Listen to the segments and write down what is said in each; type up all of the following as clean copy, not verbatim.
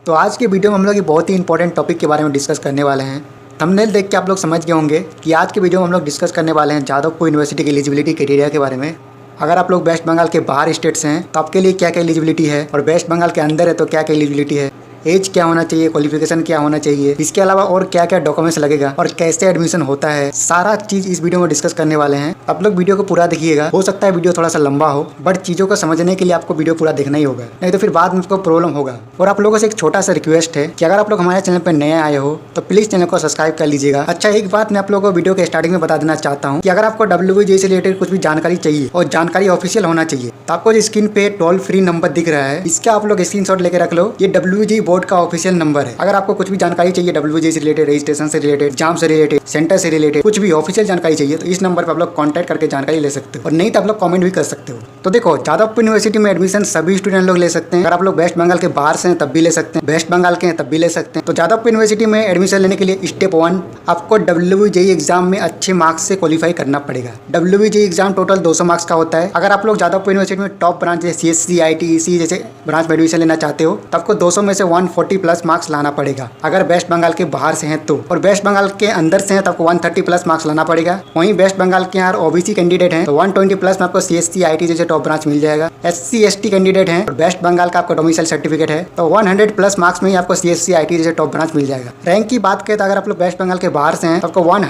तो आज के वीडियो में हम लोग एक बहुत ही इंपॉर्टेंट टॉपिक के बारे में डिस्कस करने वाले हैं। थंबनेल देख के आप लोग समझ गए होंगे कि आज के वीडियो में हम लोग डिस्कस करने वाले हैं जादवपुर यूनिवर्सिटी की एलिजिबिलिटी क्राइटेरिया के बारे में। अगर आप लोग वेस्ट बंगाल के बाहर स्टेट से हैं तो आपके लिए क्या क्या एलिजिबिलिटी है, और वेस्ट बंगाल के अंदर है तो क्या क्या एलिजिबिलिटी है, एज क्या होना चाहिए, क्वालिफिकेशन क्या होना चाहिए, इसके अलावा और क्या क्या डॉक्यूमेंट्स लगेगा और कैसे एडमिशन होता है, सारा चीज इस वीडियो में डिस्कस करने वाले हैं। आप लोग वीडियो को पूरा देखिएगा। हो सकता है वीडियो थोड़ा सा लंबा हो, बट चीजों को समझने के लिए आपको वीडियो पूरा देखना ही होगा, नहीं तो फिर बाद में आपको प्रॉब्लम होगा। और आप लोगों से एक छोटा सा रिक्वेस्ट है कि अगर आप लोग हमारे चैनल पर नए आए हो तो प्लीज चैनल को सब्सक्राइब कर लीजिएगा। अच्छा, एक बात मैं आप लोगों को वीडियो के स्टार्टिंग में बता देना चाहता हूँ कि अगर आपको WBJ से रिलेटेड कुछ भी जानकारी चाहिए और जानकारी ऑफिशियल होना चाहिए तो आपको जो स्क्रीन पे टोल फ्री नंबर दिख रहा है, इसका आप लोग स्क्रीनशॉट लेके रख लो। ये WBJ बोर्ड का ऑफिशियल नंबर है। अगर आपको कुछ भी जानकारी चाहिए WBJ से रिलेटेड, रजिस्ट्रेशन से रिलेटेड, एग्जाम से रिलेटेड, सेंटर से रिलेटेड, कुछ भी ऑफिशियल जानकारी चाहिए तो इस नंबर पर आप लोग कांटेक्ट करके जानकारी ले सकते हो, और नहीं तो आप लोग कमेंट भी कर सकते हो। तो देखो, जादवपुर यूनिवर्सिटी में एडमिशन सभी स्टूडेंट लोग ले सकते हैं। अगर आप लोग वेस्ट बंगाल के बाहर से हैं तब भी ले सकते हैं, वेस्ट बंगाल के हैं तब भी ले सकते हैं। तो जादवपुर यूनिवर्सिटी में एडमिशन लेने के लिए स्टेप 1 आपको WBJ एग्जाम में अच्छे मार्क्स से क्वालिफाई करना पड़ेगा। WBJ एग्जाम टोटल 200 मार्क्स का होता है। अगर आप लोग जादवपुर यूनिवर्सिटी में टॉप ब्रांच जैसे CSC, IT, EC जैसे ब्रांच में एडमिशन लेना चाहते हो तो आपको 200 में से 140 प्लस मार्क्स लाना पड़ेगा अगर वेस्ट बंगाल के बाहर से हैं तो। और वेस्ट बंगाल के अंदर से हैं तो आपको 130 प्लस मार्क्स लाना पड़ेगा। वहीं वेस्ट बंगाल के यहाँ OBC कैंडिडेट हैं तो 120 प्लस में आपको CSC, IT जैसे टॉप ब्रांच मिल जाएगा। SC, ST कैंडिडेट हैं और वेस्ट बंगाल का आपको डोमिसाइल सर्टिफिकेट है तो 100 प्लस मार्क्स में ही आपको CSC, IT जैसे टॉप ब्रांच मिल जाएगा। रैंक की बात करें तो अगर आप लोग वेस्ट बंगाल के बाहर से हैं तो आपको 100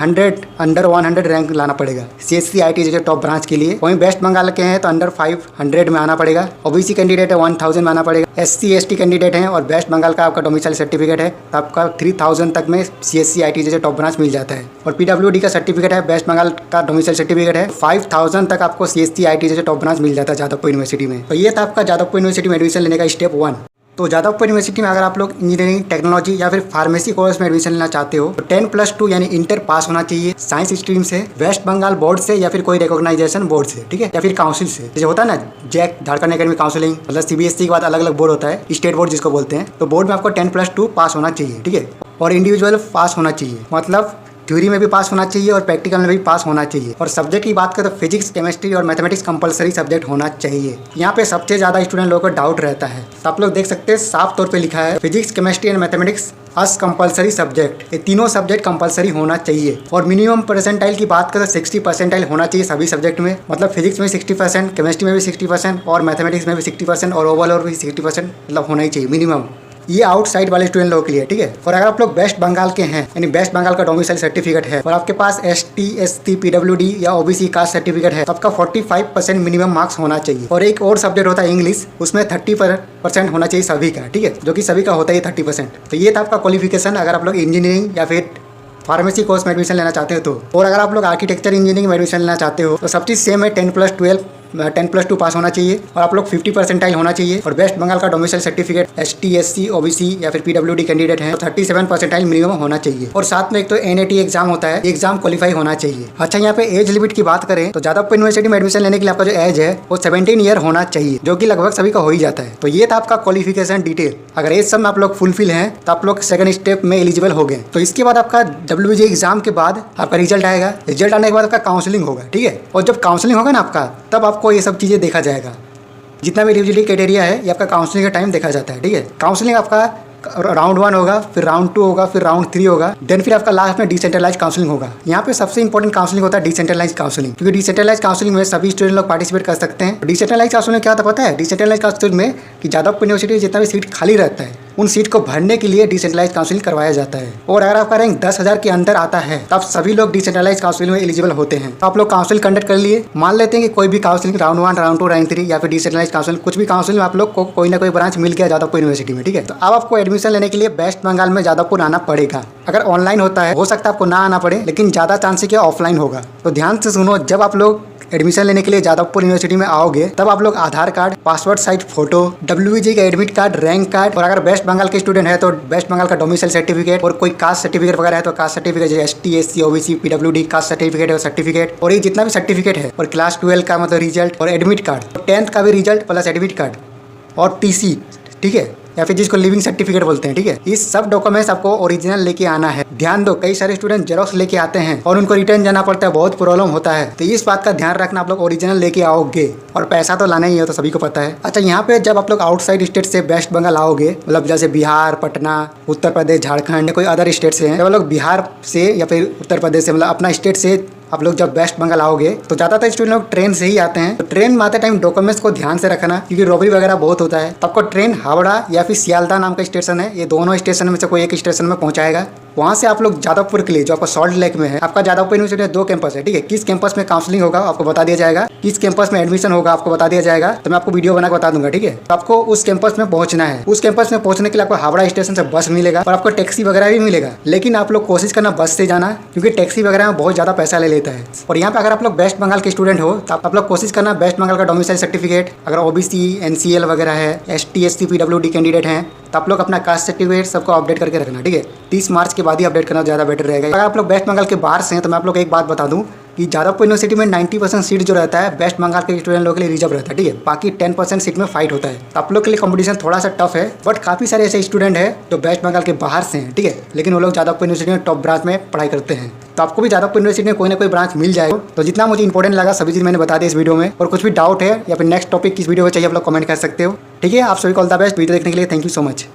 अंडर 100 रैंक लाना पड़ेगा CSC, IT जैसे टॉप ब्रांच के लिए। वहीं वेस्ट बंगाल के हैं तो अंडर 500 में आना पड़ेगा। OBC कैंडिडेट है 1000 में आना पड़ेगा। SC, ST कैंडिडेट हैं और वेस्ट बंगाल का आपका डोमिसाइल सर्टिफिकेट है तो आपका 3000 तक में CSC, IT जैसे टॉप ब्रांच मिल जाता है। और PWD का सर्टिफिकेट है, वेस्ट बंगाल का डोमिसाइल सर्टिफिकेट है, 5000 तक आपको CSC, IT जैसे टॉप ब्रांच मिल जाता है जादवपुर यूनिवर्सिटी में। तो ये था आपका जादवपुर यूनिवर्सिटी में एडमिशन लेने का स्टेप 1। तो जादवपुर यूनिवर्सिटी में अगर आप लोग इंजीनियरिंग, टेक्नोलॉजी या फिर फार्मेसी कोर्स में एडमिशन लेना चाहते हो तो 10+2 यानी इंटर पास होना चाहिए साइंस स्ट्रीम से, वेस्ट बंगाल बोर्ड से या फिर कोई रिकॉग्नाइजेशन बोर्ड से, ठीक है, या फिर काउंसिल से। जैसे होता है ना जैक, झारखंड एकेडमिक काउंसिलिंग, मतलब CBSE के बाद अलग अलग बोर्ड होता है, स्टेट बोर्ड जिसको बोलते हैं। तो बोर्ड में आपको 10+2 पास होना चाहिए, ठीक है, और इंडिविजुअल पास होना चाहिए, मतलब थ्योरी में भी पास होना चाहिए और प्रैक्टिकल में भी पास होना चाहिए। और सब्जेक्ट की बात करें तो फिजिक्स, केमिस्ट्री और मैथमेटिक्स कंपलसरी सब्जेक्ट होना चाहिए। यहाँ पे सबसे ज़्यादा स्टूडेंट लोगों को डाउट रहता है, तो आप लोग देख सकते हैं साफ तौर पे लिखा है physics, chemistry and mathematics us compulsory subject. ये तीनों सब्जेक्ट कंपलसरी होना चाहिए। और मिनिमम परसेंटाइल की बात करें तो 60 परसेंटाइल होना चाहिए सभी सब्जेक्ट में, मतलब फिजिक्स में 60%, केमिस्ट्री में भी 60% और मैथमेटिक्स में भी 60% और ओवरऑल और भी 60% मतलब होना ही चाहिए मिनिमम। ये आउटसाइड वाले स्टूडेंट लोगों के लिए, ठीक है। और अगर आप लोग वेस्ट बंगाल के हैं यानी वेस्ट बंगाल का डोमिसाइल सर्टिफिकेट है और आपके पास ST, SC, PWD या OBC कास्ट सर्टिफिकेट है तो आपका 45% मिनिमम मार्क्स होना चाहिए। और एक और सब्जेक्ट होता है इंग्लिश, उसमें 30% होना चाहिए सभी का, ठीक है, जो कि सभी का होता है 30%। तो ये था आपका क्वालिफिकेशन अगर आप लोग इंजीनियरिंग या फिर फार्मेसी कोर्स में एडमिशन लेना चाहते हो तो। और अगर आप लोग आर्किटेक्चर इंजीनियरिंग में एडमिशन लेना चाहते हो तो सब चीज़ सेम है, 10+2 पास होना चाहिए और आप लोग 50 परसेंटाइल होना चाहिए। और वेस्ट बंगाल का domicile certificate ST, SC, OBC या फिर PWD कैंडिडेट है तो 37 परसेंटाइल मिनिमम होना चाहिए। और साथ में एक तो NAT एग्जाम होता है, एग्जाम क्वालिफाई होना चाहिए। अच्छा, यहाँ पे एज लिमिट की बात करें तो जादवपुर यूनिवर्सिटी में एडमिशन लेने के लिए आपका जो एज है वो 17 ईयर होना चाहिए, जो कि लगभग सभी का हो ही जाता है। तो ये था आपका क्वालिफिकेशन डिटेल। अगर एज सब में आप लोग फुलफिल हैं तो आप लोग सेकंड स्टेप में एलिजिबल हो गए। तो इसके बाद आपका WBJ एग्जाम के बाद आपका रिजल्ट आएगा। रिजल्ट आने के बाद आपका काउंसलिंग होगा, ठीक है। और जब काउंसलिंग होगा ना आपका, तब आपको ये सब चीज़ें देखा जाएगा। जितना भी एलिजिबिलिटी क्राइटेरिया है ये आपका काउंसलिंग का टाइम देखा जाता है, ठीक है। काउंसलिंग आपका राउंड 1 होगा, फिर राउंड 2 होगा, फिर राउंड 3 होगा, देन फिर आपका लास्ट में डिसेंट्रलाइज काउंसलिंग होगा। यहाँ पे सबसे इंपॉर्टेंट काउंसलिंग होता है डिसेंट्रलाइज काउंसलिंग, क्योंकि डिसेंट्रलाइज काउंसलिंग में सभी स्टूडेंट लोग पार्टिसिपेट कर सकते हैं। डिसेंट्रलाइज काउंसलिंग क्या होता है पता है? डिसेंट्रलाइज काउंसलिंग में कि जादवपुर यूनिवर्सिटी जितना भी सीट खाली रहता है उन सीट को भरने के लिए डिसेंट्रलाइज काउंसलिंग करवाया जाता है। और अगर आपका रैंक 10,000 के अंदर आता है तब सभी लोग डिसेंट्रलाइज काउंसलिंग में एलिजिबल होते हैं। तो आप लोग काउंसलिंग कंडक्ट कर लिए, मान लेते हैं कि कोई भी काउंसलिंग राउंड 1, राउंड 2, राउंड 3 या फिर डिसेंट्रलाइज काउंसलिंग, कुछ भी काउंसलिंग में आप लोग को कोई ना कोई ब्रांच मिल गया जादवपुर यूनिवर्सिटी में, ठीक है। तो अब आपको एडमिशन लेने के लिए वेस्ट बंगाल में जादवपुर आना पड़ेगा। अगर ऑनलाइन होता है हो सकता है आपको ना आना पड़े, लेकिन ज़्यादा चांस है कि ऑफलाइन होगा। तो ध्यान से सुनो, जब आप लोग एडमिशन लेने के लिए जादवपुर यूनिवर्सिटी में आओगे तब आप लोग Aadhaar card, passport size photo, WBJ का एडमिट कार्ड, रैंक कार्ड, और अगर वेस्ट बंगाल के स्टूडेंट है तो वेस्ट बंगाल का डोमिसाइल सर्टिफिकेट, और कोई कास्ट सर्टिफिकेट वगैरह है तो कास्ट सर्टिफिकेट जैसे ST, SC, OBC, PWD caste certificate और सर्टिफिकेट, और ये जितना भी सर्टिफिकेट है, और क्लास 12 का मतलब रिजल्ट और एडमिट कार्ड, 10th का भी रिजल्ट प्लस एडमिट कार्ड और TC, ठीक है, या फिर जिसको लिविंग सर्टिफिकेट बोलते हैं, ठीक है। इस सब डॉक्यूमेंट्स आपको ओरिजिनल लेके आना है। ध्यान दो, कई सारे स्टूडेंट जेरोक्स लेके आते हैं और उनको रिटर्न जाना पड़ता है, बहुत प्रॉब्लम होता है। तो इस बात का ध्यान रखना, आप लोग ओरिजिनल लेके आओगे और पैसा तो लाना ही है, तो सभी को पता है। अच्छा, यहाँ पे जब आप लोग आउटसाइड स्टेट से वेस्ट बंगाल आओगे, मतलब जैसे बिहार, पटना, उत्तर प्रदेश, झारखंड, कोई अदर स्टेट से हैं, जब लोग बिहार से या फिर उत्तर प्रदेश से, मतलब अपना स्टेट से आप लोग जब वेस्ट बंगाल आओगे तो ज़्यादातर स्टूडेंट लोग ट्रेन से ही आते हैं। तो ट्रेन में आते टाइम डॉक्यूमेंट्स को ध्यान से रखना, क्योंकि रॉबरी वगैरह बहुत होता है। तो आपको ट्रेन हावड़ा या फिर सियालदह नाम का स्टेशन है, ये दोनों स्टेशन में से कोई एक स्टेशन में पहुंचाएगा। वहाँ से आप लोग जादवपुर के लिए, जो आपका सॉल्ट लेक में है, आपका जादवपुर यूनिवर्सिटी में 2 कैंपस है, ठीक है। किस कैंपस में काउंसलिंग होगा आपको बता दिया जाएगा, किस कैंपस में एडमिशन होगा आपको बता दिया जाएगा। तो मैं आपको वीडियो बना के बता दूंगा, ठीक है। तो आपको उस कैंपस में पहुंचना है। उस कैंपस में पहुंचने के लिए आपको हावड़ा स्टेशन से बस मिलेगा और आपको टैक्सी वगैरह भी मिलेगा, लेकिन आप लोग कोशिश करना बस से जाना, क्योंकि टैक्सी वगैरह में बहुत ज़्यादा पैसा ले लेता है। और यहाँ पे अगर आप लोग वेस्ट बंगाल के स्टूडेंट हो तो आप लोग कोशिश करना वेस्ट बंगाल का डोमिसाइल सर्टिफिकेट, अगर ओबीसी, एनसीएल वगैरह है, एसटी, एससी, पीडब्ल्यूडी कैंडिडेट हैं, तो आप लोग अपना कास्ट सर्टिफिकेट सबको अपडेट करके रखना, ठीक है। 30 मार्च के बाद ही अपडेट करना ज़्यादा बेटर रहेगा। अगर आप लोग वेस्ट बंगाल के बाहर से हैं तो मैं आप लोग एक बात बता दूं कि जादवपुर यूनिवर्सिटी में 90% सीट जो रहता है वेस्ट बंगाल के स्टूडेंट लोगों के लिए रिजर्व रहता है, ठीक है। बाकी 10% सीट में फाइट होता है। तो आप लोग के लिए कंपटीशन थोड़ा सा टफ है, बट काफ़ी सारे ऐसे स्टूडेंट हैं जो वेस्ट बंगाल के बाहर से हैं, ठीक है, लेकिन वो लोग जादवपुर यूनिवर्सिटी में टॉप ब्रांच में पढ़ाई करते हैं। तो आपको भी जादवपुर यूनिवर्सिटी में कोई ना कोई ब्रांच मिल जाएगा। तो जितना मुझे इंपॉर्टेंट लगा सभी चीज़ मैंने बता दी इस वीडियो में। और कुछ भी डाउट है या फिर नेक्स्ट टॉपिक किस वीडियो में चाहिए आप लोग कमेंट कर सकते हो, ठीक है। आप सभी को ऑल द बेस्ट। वीडियो देखने के लिए थैंक यू सो मच।